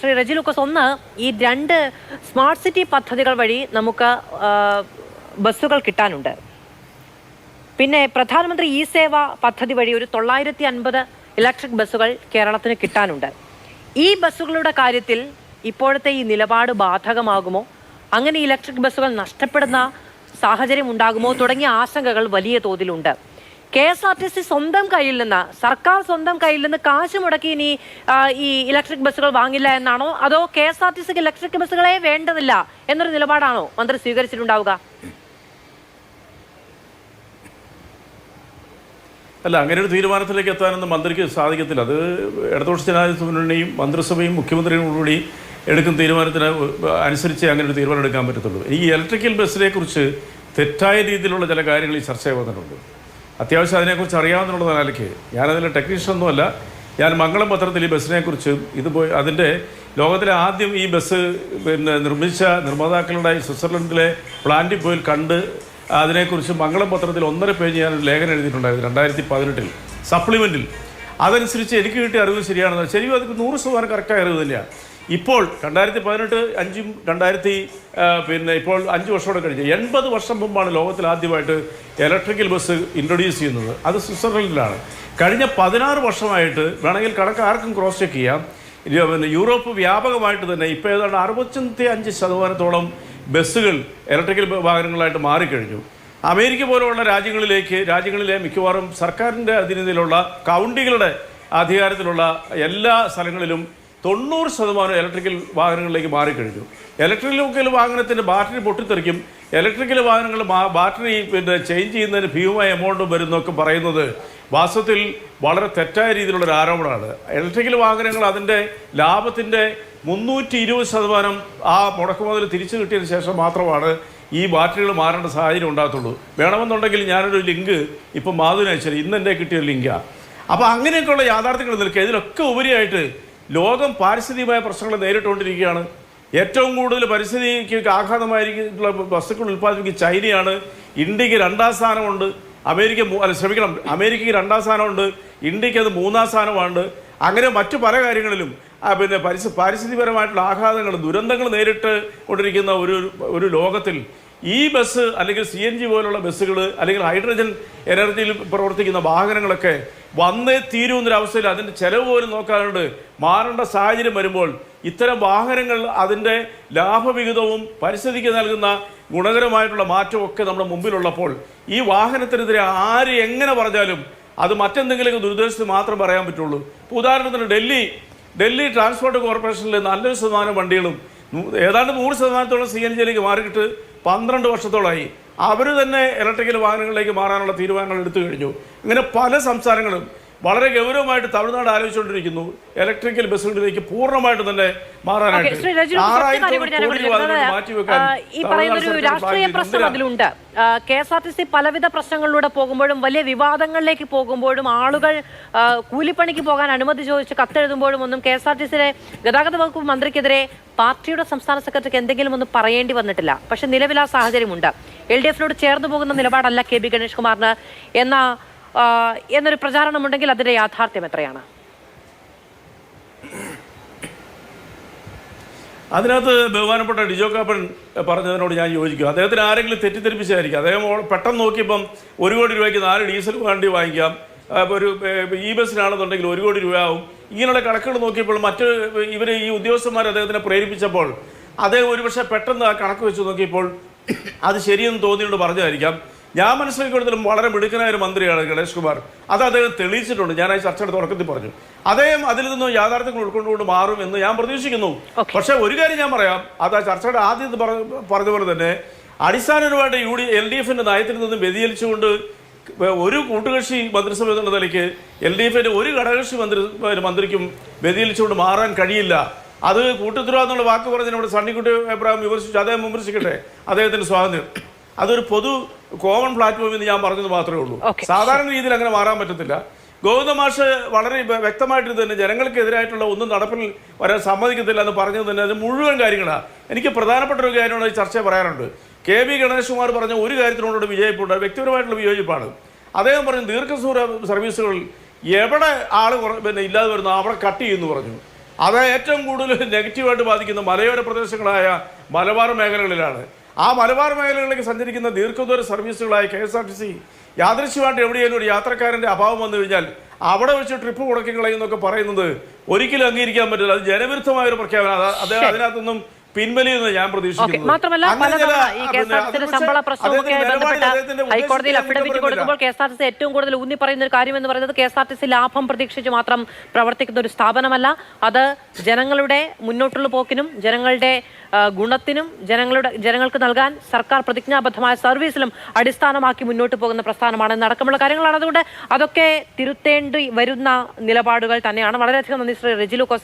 ശ്രീ റെജി ലൂക്കോസ്, ഒന്ന് ഈ 2 smart city പദ്ധതികൾ വഴി നമുക്ക് ബസ്സുകൾ കിട്ടാനുണ്ട്. പിന്നെ പ്രധാനമന്ത്രി ഇ സേവ പദ്ധതി വഴി ഒരു 950 ഇലക്ട്രിക് ബസ്സുകൾ കേരളത്തിന് കിട്ടാനുണ്ട്. ഈ ബസ്സുകളുടെ കാര്യത്തിൽ ഇപ്പോഴത്തെ ഈ നിലപാട് ബാധകമാകുമോ? അങ്ങനെ ഇലക്ട്രിക് ബസ്സുകൾ നഷ്ടപ്പെടുന്ന സാഹചര്യം ഉണ്ടാകുമോ തുടങ്ങിയ ആശങ്കകൾ വലിയ തോതിലുണ്ട്. KSRTC സ്വന്തം കയ്യിൽ നിന്ന്, സർക്കാർ സ്വന്തം കയ്യിൽ നിന്ന് കാശ് മുടക്കി ഇനി ഈ ഇലക്ട്രിക് ബസ്സുകൾ വാങ്ങില്ല എന്നാണോ, അതോ KSRTCക്ക് ഇലക്ട്രിക് ബസ്സുകളെ വേണ്ടതില്ല എന്നൊരു നിലപാടാണോ മന്ത്രി സ്വീകരിച്ചിട്ടുണ്ടാവുക? അല്ല, അങ്ങനെ ഒരു തീരുമാനത്തിലേക്ക് എത്താനൊന്നും മന്ത്രിക്ക് സാധിക്കത്തില്ല. അത് ഇടതുപക്ഷ ജനാധിപത്യ മുന്നണിയും മന്ത്രിസഭയും മുഖ്യമന്ത്രിയും കൂടി എടുക്കുന്ന തീരുമാനത്തിന് അനുസരിച്ച് അങ്ങനെ ഒരു തീരുമാനം എടുക്കാൻ പറ്റത്തുള്ളൂ. ഈ ഇലക്ട്രിക്കൽ ബസ്സിനെ കുറിച്ച് തെറ്റായ രീതിയിലുള്ള ചില കാര്യങ്ങൾ ഈ ചർച്ച വന്നിട്ടുണ്ട്. അത്യാവശ്യം അതിനെക്കുറിച്ച് അറിയാവുന്നുള്ള നിലയ്ക്ക് ഞാനതിലെ ടെക്നീഷ്യനൊന്നുമല്ല. ഞാൻ മംഗളം പത്രത്തിൽ ഈ ബസ്സിനെക്കുറിച്ചും അതിൻ്റെ ലോകത്തിലെ ആദ്യം ഈ ബസ് നിർമ്മിച്ച നിർമ്മാതാക്കളുടെ സ്വിറ്റ്സർലൻഡിലെ പ്ലാന്റിൽ പോയി കണ്ട് അതിനെക്കുറിച്ച് മംഗളം പത്രത്തിൽ 1.5 പേജ് ഞാനൊരു ലേഖനം എഴുതിയിട്ടുണ്ടായിരുന്നു 2018 സപ്ലിമെൻറ്റിൽ. അതനുസരിച്ച് എനിക്ക് കിട്ടിയ അറിവ് ശരിയാണെന്ന് ശരിയും അത് 100% കറക്റ്റായ അറിവ് തന്നെയാണ്. ഇപ്പോൾ 2018 ഇപ്പോൾ 5 വർഷത്തോടെ കഴിഞ്ഞ് 80 വർഷം മുമ്പാണ് ലോകത്തിൽ ആദ്യമായിട്ട് ഇലക്ട്രിക്കൽ ബസ് ഇൻട്രൊഡ്യൂസ് ചെയ്യുന്നത്. അത് സ്വിറ്റ്സർലൻഡിലാണ്. കഴിഞ്ഞ 16 വർഷമായിട്ട് വേണമെങ്കിൽ കണക്ക് ആർക്കും ക്രോസ് ചെക്ക് ചെയ്യാം. യൂറോപ്പ് വ്യാപകമായിട്ട് തന്നെ ഇപ്പോൾ ഏതാണ്ട് 65% ബസ്സുകൾ ഇലക്ട്രിക്കൽ വാഹനങ്ങളായിട്ട് മാറിക്കഴിഞ്ഞു. അമേരിക്ക പോലുള്ള രാജ്യങ്ങളിലെ മിക്കവാറും സർക്കാരിൻ്റെ അധീനതയിലുള്ള കൗണ്ടികളുടെ അധികാരത്തിലുള്ള എല്ലാ സ്ഥലങ്ങളിലും 90% ഇലക്ട്രിക്കൽ വാഹനങ്ങളിലേക്ക് മാറിക്കഴിഞ്ഞു. ഇലക്ട്രിക്കൽ വാഹനത്തിൻ്റെ ബാറ്ററി പൊട്ടിത്തെറിക്കും, ഇലക്ട്രിക്കൽ വാഹനങ്ങൾ ബാറ്ററി ചേഞ്ച് ചെയ്യുന്നതിന് ഭീമമായ എമൗണ്ട് വരുന്നൊക്കെ പറയുന്നത് വാസ്തവത്തിൽ വളരെ തെറ്റായ രീതിയിലുള്ളൊരു ആരോപണമാണ്. ഇലക്ട്രിക്കൽ വാഹനങ്ങൾ അതിൻ്റെ ലാഭത്തിൻ്റെ 320% ആ മുടക്കുമുതൽ തിരിച്ചു കിട്ടിയതിന് ശേഷം മാത്രമാണ് ഈ ബാറ്ററികൾ മാറേണ്ട സാഹചര്യം ഉണ്ടാകത്തുള്ളൂ. വേണമെന്നുണ്ടെങ്കിൽ ഞാനൊരു ലിങ്ക് ഇപ്പം മാധുവിന് അയച്ചാൽ ഇന്ന് എൻ്റെ കിട്ടിയ ലിങ്കാണ്. അപ്പോൾ അങ്ങനെയൊക്കെയുള്ള യാഥാർത്ഥ്യങ്ങൾ നിൽക്കുക. ഇതിലൊക്കെ ഉപരിയായിട്ട് ലോകം പാരിസ്ഥിതികമായ പ്രശ്നങ്ങൾ നേരിട്ടുകൊണ്ടിരിക്കുകയാണ്. ഏറ്റവും കൂടുതൽ പരിസ്ഥിതിക്ക് ആഘാതമായിരിക്കുള്ള വസ്തുക്കൾ ഉൽപ്പാദിപ്പിക്കുന്ന ചൈനയാണ്. ഇന്ത്യക്ക് 2ാം സ്ഥാനമുണ്ട്. അമേരിക്കയ്ക്ക് 2ാം സ്ഥാനമുണ്ട്. ഇന്ത്യക്ക് അത് 3ാം സ്ഥാനമാണ്. അങ്ങനെ മറ്റു പല കാര്യങ്ങളിലും പാരിസ്ഥിതികപരമായിട്ടുള്ള ആഘാതങ്ങൾ ദുരന്തങ്ങൾ നേരിട്ട് കൊണ്ടിരിക്കുന്ന ഒരു ലോകത്തിൽ ഈ ബസ് അല്ലെങ്കിൽ CNG പോലുള്ള ബസ്സുകൾ അല്ലെങ്കിൽ ഹൈഡ്രജൻ എനർജിയിൽ പ്രവർത്തിക്കുന്ന വാഹനങ്ങളൊക്കെ വന്നേ തീരുന്നൊരവസ്ഥയിൽ അതിൻ്റെ ചിലവ് പോലും നോക്കാറുണ്ട് മാറേണ്ട സാഹചര്യം വരുമ്പോൾ ഇത്തരം വാഹനങ്ങൾ അതിൻ്റെ ലാഭവിഹിതവും പരിസ്ഥിതിക്ക് നൽകുന്ന ഗുണകരമായിട്ടുള്ള മാറ്റവും ഒക്കെ നമ്മുടെ മുമ്പിലുള്ളപ്പോൾ ഈ വാഹനത്തിനെതിരെ ആര് എങ്ങനെ പറഞ്ഞാലും അത് മറ്റെന്തെങ്കിലും ദുരുദ്ദേശത്തിൽ മാത്രം പറയാൻ പറ്റുള്ളൂ. ഇപ്പോൾ ഉദാഹരണത്തിന് ഡൽഹി ട്രാൻസ്പോർട്ട് കോർപ്പറേഷനിലെ നല്ലൊരു ശതമാനം വണ്ടികളും ഏതാണ്ട് 100% CNGയിലേക്ക് മാറിയിട്ട് 12 വർഷത്തോളമായി. അവർ തന്നെ ഇലക്ട്രിക്കൽ വാഹനങ്ങളിലേക്ക് മാറാനുള്ള തീരുമാനങ്ങൾ എടുത്തു കഴിഞ്ഞു. ഇങ്ങനെ പല സംസ്ഥാനങ്ങളും വളരെ ഗൗരവമായിട്ട് തമിഴ്നാട് ആലോചിച്ചുകൊണ്ടിരിക്കുന്നു ഇലക്ട്രിക്കൽ ബസ്സുകളിലേക്ക് പൂർണ്ണമായിട്ട് തന്നെ മാറാനായിട്ട്. ഈ പറയുന്നൊരു രാഷ്ട്രീയ പ്രശ്നം അതിലുണ്ട്. KSRTC പലവിധ പ്രശ്നങ്ങളിലൂടെ പോകുമ്പോഴും വലിയ വിവാദങ്ങളിലേക്ക് പോകുമ്പോഴും ആളുകൾ കൂലിപ്പണിക്ക് പോകാൻ അനുമതി ചോദിച്ച് കത്തെഴുതുമ്പോഴും ഒന്നും KSRTCയിലെ ഗതാഗത വകുപ്പ് മന്ത്രിക്കെതിരെ പാർട്ടിയുടെ സംസ്ഥാന സെക്രട്ടറിക്ക് എന്തെങ്കിലും ഒന്നും പറയേണ്ടി വന്നിട്ടില്ല. പക്ഷെ നിലവിൽ ആ സാഹചര്യമുണ്ട്. LDFനോട് ചേർന്ന് പോകുന്ന നിലപാടല്ല KB ഗണേഷ് കുമാറിന് എന്നൊരു പ്രചാരണമുണ്ടെങ്കിൽ അതിന്റെ യാഥാർത്ഥ്യം എത്രയാണ്? അതിനകത്ത് ബഹുമാനപ്പെട്ട ഡിജോ കാപ്പൻ പറഞ്ഞതിനോട് ഞാൻ യോജിക്കും. അദ്ദേഹത്തിന് ആരെങ്കിലും തെറ്റിദ്ധരിപ്പിച്ചായിരിക്കും. അദ്ദേഹം പെട്ടെന്ന് നോക്കിയപ്പം 1 കോടി രൂപയ്ക്ക് 4 ഡീസൽ വണ്ടി വാങ്ങിക്കാം, ഒരു ബസ്സിനാണെന്നുണ്ടെങ്കിൽ 1 കോടി രൂപയാവും. ഇങ്ങനെയുള്ള കണക്കുകൾ നോക്കിയപ്പോൾ ഈ ഉദ്യോഗസ്ഥന്മാർ അദ്ദേഹത്തിനെ പ്രേരിപ്പിച്ചപ്പോൾ അദ്ദേഹം ഒരുപക്ഷെ പെട്ടെന്ന് ആ കണക്ക് വെച്ച് നോക്കിയപ്പോൾ അത് ശരിയെന്ന് തോന്നിയോണ്ട് പറഞ്ഞതായിരിക്കാം. ഞാൻ മനസ്സിലാക്കിയെടുത്തോളം വളരെ മിടുക്കനായ ഒരു മന്ത്രിയാണ് ഗണേഷ് കുമാർ. അത് അദ്ദേഹം തെളിയിച്ചിട്ടുണ്ട്. ഞാൻ ആ ചർച്ചയുടെ തുടക്കത്തിൽ പറഞ്ഞു അദ്ദേഹം അതിൽ നിന്നും യാഥാർത്ഥ്യങ്ങൾ ഉൾക്കൊണ്ടുകൊണ്ട് മാറും എന്ന് ഞാൻ പ്രതീക്ഷിക്കുന്നു. പക്ഷേ ഒരു കാര്യം ഞാൻ പറയാം, അത് ആ ചർച്ചയുടെ ആദ്യത്തെ പറഞ്ഞ പോലെ തന്നെ അടിസ്ഥാനപരമായിട്ട് LDFന്റെ നയത്തിൽ നിന്നും വ്യതിചലിച്ചുകൊണ്ട് ഒരു കൂട്ടുകക്ഷി മന്ത്രിസഭ എന്നുള്ള നിലയ്ക്ക് LDFന്റെ ഒരു ഘടകകക്ഷി മന്ത്രിക്കും വ്യതിചലിച്ചുകൊണ്ട് മാറാൻ കഴിയില്ല. അത് കൂട്ടുത്തരവാദിത്തമുള്ള വാക്ക് പറഞ്ഞ് നമ്മുടെ സണ്ണിക്കുട്ടി അഭിപ്രായം വിമർശിച്ചു. അദ്ദേഹം വിമർശിക്കട്ടെ, അദ്ദേഹത്തിന്റെ സ്വാതന്ത്ര്യം. അതൊരു പൊതു കോമൺ പ്ലാറ്റ്ഫോം എന്ന് ഞാൻ പറഞ്ഞത് മാത്രമേ ഉള്ളൂ. സാധാരണ രീതിയിൽ അങ്ങനെ മാറാൻ പറ്റത്തില്ല. ഗൗതം മാഷ് വളരെ വ്യക്തമായിട്ട് തന്നെ ജനങ്ങൾക്കെതിരായിട്ടുള്ള ഒന്നും നടപ്പിൽ വരാൻ സമ്മതിക്കത്തില്ല എന്ന് പറഞ്ഞത് തന്നെ അത് മുഴുവൻ കാര്യങ്ങളാണ്. എനിക്ക് പ്രധാനപ്പെട്ട ഒരു കാര്യമാണ് ഈ ചർച്ച പറയാറുണ്ട്. KB ഗണേഷ് കുമാർ പറഞ്ഞ ഒരു കാര്യത്തിനോട് വിജയിപ്പുണ്ട്, വ്യക്തിപരമായിട്ടുള്ള വിയോജിപ്പാണ്. അദ്ദേഹം പറഞ്ഞു ദീർഘദൂര സർവീസുകൾ എവിടെ ആൾ ഇല്ലാതെ വരുന്നു അവിടെ കട്ട് ചെയ്യുമെന്ന് പറഞ്ഞു. അത് ഏറ്റവും കൂടുതൽ നെഗറ്റീവായിട്ട് ബാധിക്കുന്ന മലയോര പ്രദേശങ്ങളായ മലബാർ മേഖലകളിലാണ്. ആ മലബാർ മേഖലകളിലേക്ക് സഞ്ചരിക്കുന്ന ദീർഘദൂര സർവീസുകളായ KSRTC യാദൃശ്യമായിട്ട് എവിടെയെങ്കിലും ഒരു യാത്രക്കാരൻ്റെ അഭാവം വന്നു കഴിഞ്ഞാൽ അവിടെ വെച്ച് ട്രിപ്പ് മുടക്കി കളയുന്നൊക്കെ പറയുന്നത് ഒരിക്കലും അംഗീകരിക്കാൻ പറ്റില്ല. അത് ജനവിരുദ്ധമായ ഒരു പ്രഖ്യാപനം. അത് അതിനകത്തൊന്നും പിൻവലിയെന്ന് ഞാൻ പ്രതീക്ഷിക്കുന്നു. മാത്രമല്ല പലതവണ ഈ KSRTC ശമ്പള പ്രശ്നമൊക്കെ ബന്ധപ്പെട്ട് ഹൈക്കോടതിയിൽ അഫിഡവിറ്റ് കൊടുക്കുമ്പോൾ KSRTC ഏറ്റവും കൂടുതൽ ഊന്നി പറയുന്ന ഒരു കാര്യം എന്ന് പറയുന്നത് KSRTC ലാഭം പ്രതീക്ഷിച്ച് മാത്രം പ്രവർത്തിക്കുന്ന ഒരു സ്ഥാപനമല്ല. അത് ജനങ്ങളുടെ മുന്നോട്ടുള്ള പോക്കിനും ജനങ്ങളുടെ ഗുണത്തിനും ജനങ്ങൾക്ക് നൽകാൻ സർക്കാർ പ്രതിജ്ഞാബദ്ധമായ സർവീസിലും അടിസ്ഥാനമാക്കി മുന്നോട്ട് പോകുന്ന പ്രസ്ഥാനമാണ് നടക്കമുള്ള കാര്യങ്ങളാണ്. അതുകൊണ്ട് അതൊക്കെ തിരുത്തേണ്ടി വരുന്ന നിലപാടുകൾ തന്നെയാണ്. വളരെയധികം നന്ദി ശ്രീ റെജി ലൂക്കോസ്.